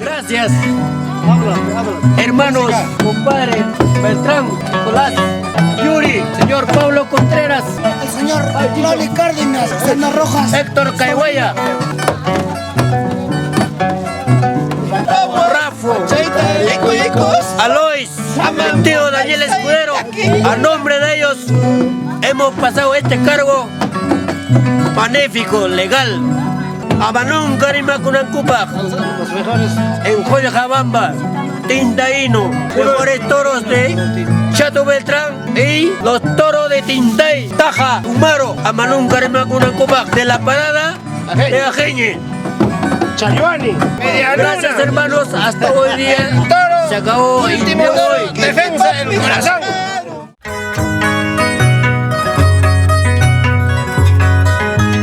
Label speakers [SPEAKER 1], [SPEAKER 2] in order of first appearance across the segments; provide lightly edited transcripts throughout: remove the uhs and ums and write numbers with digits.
[SPEAKER 1] Gracias. Hermanos, compadre Beltrán, Nicolás, Yuri, señor Pablo Contreras,
[SPEAKER 2] el señor Loli Cárdenas, Sena Rojas,
[SPEAKER 1] Héctor Caiguaya, Rafo, Alois, tío Daniel Escudero. A nombre de ellos hemos pasado este cargo magnífico, legal. A Manón Karima Kunancupa, en Joyajabamba, Tintaíno, mejores toros de Chato Beltrán y los toros de Tintay, Taja, Humaro, a Manón Karima Kunancupa, de la parada de Ajeñe.
[SPEAKER 3] Chayuani,
[SPEAKER 1] Gracias hermanos, hasta hoy día se acabó y me voy.
[SPEAKER 3] Defensa del corazón.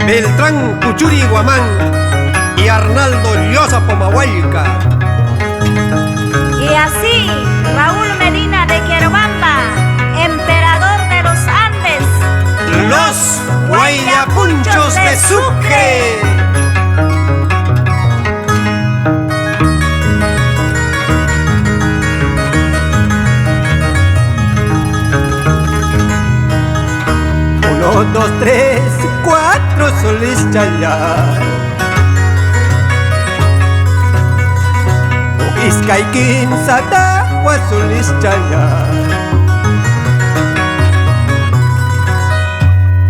[SPEAKER 4] Beltrán Cuchuri Guamán y Arnaldo Llosa Pomahualca.
[SPEAKER 5] Y así, Raúl Medina de Querobamba, emperador de los Andes,
[SPEAKER 4] Los Guayapunchos de Sucre. Uno, dos, tres, cuatro soles chayar. Iskaikin satawa soles chayar.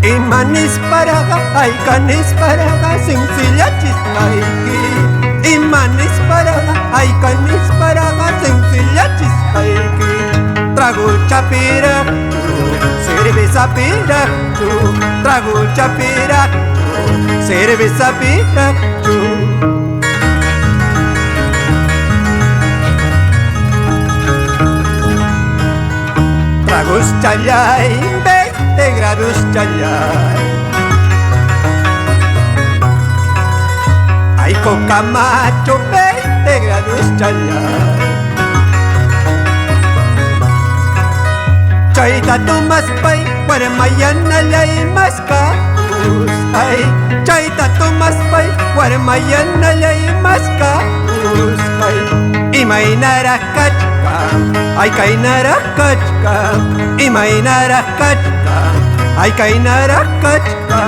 [SPEAKER 4] Imanis paraga, aikanis paraga, sencillachis aiki. Imanis paraga, aikanis paraga, sencillachis aiki. Trago chapira, cerveza pira, trago chapira, cerveza pira. Tragos chayay, 20 grados chayay. Ay coca macho, 20 grados chayay. Chayta tomas pay, guaramayana lay mascaus. Ay, chayta tomas pay, guaramayana lay mascaus. Ay, imainara kachka, ay kainara kachka. Imainara kachka, ay kainara kachka.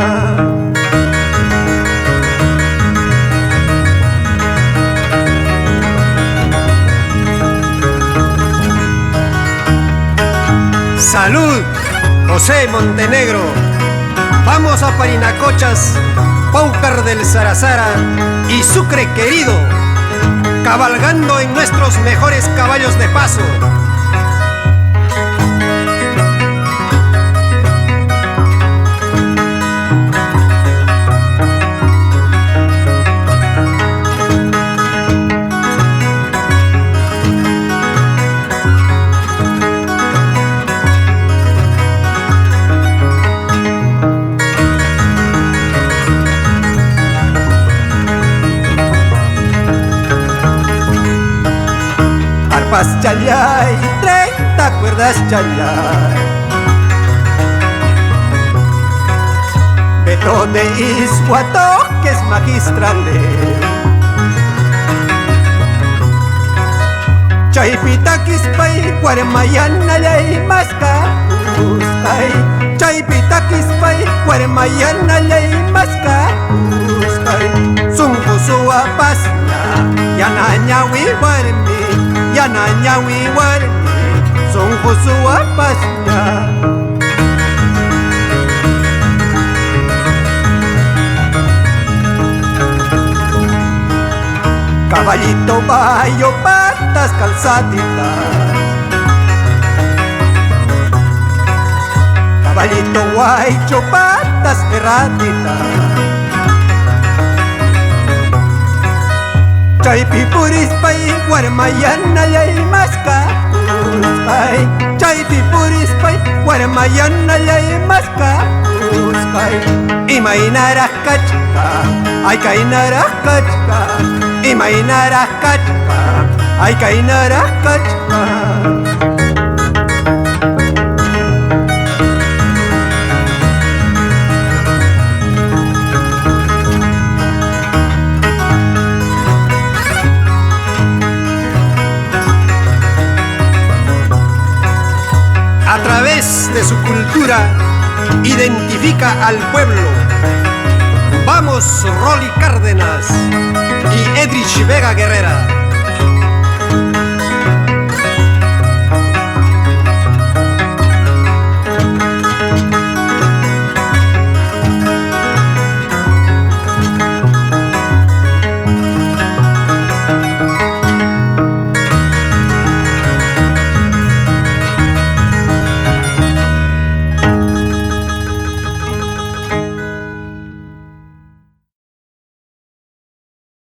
[SPEAKER 4] Salud, José Montenegro. Vamos a Parinacochas, Paucar del Zarazara y Sucre querido, cabalgando en nuestros mejores caballos de paso. Arpas chayay, 30 cuerdas chayay. Beto de Isguato, que es magistrales. Chaypitakis pay, guaramayana lay mascaus. Ay, chaypitakis pay, guaramayana lay mascaus. Ay, sungusua pasna, yananya wiwarmi. Yananya wiwarmi, sungusua pasna. Caballito bayo, patas calzaditas. Caballito guaycho, patas erraditas. Chaypipuris pay, guaramayana lay mascaus. Ay, chaypipuris pay, guaramayana lay mascaus. Ay, imainara kachka, ay kainara kachka. Imainara kachka, ay kainara kachka. de su cultura identifica al pueblo. Vamos, Rolly Cárdenas y Edrich Vega Guerrera.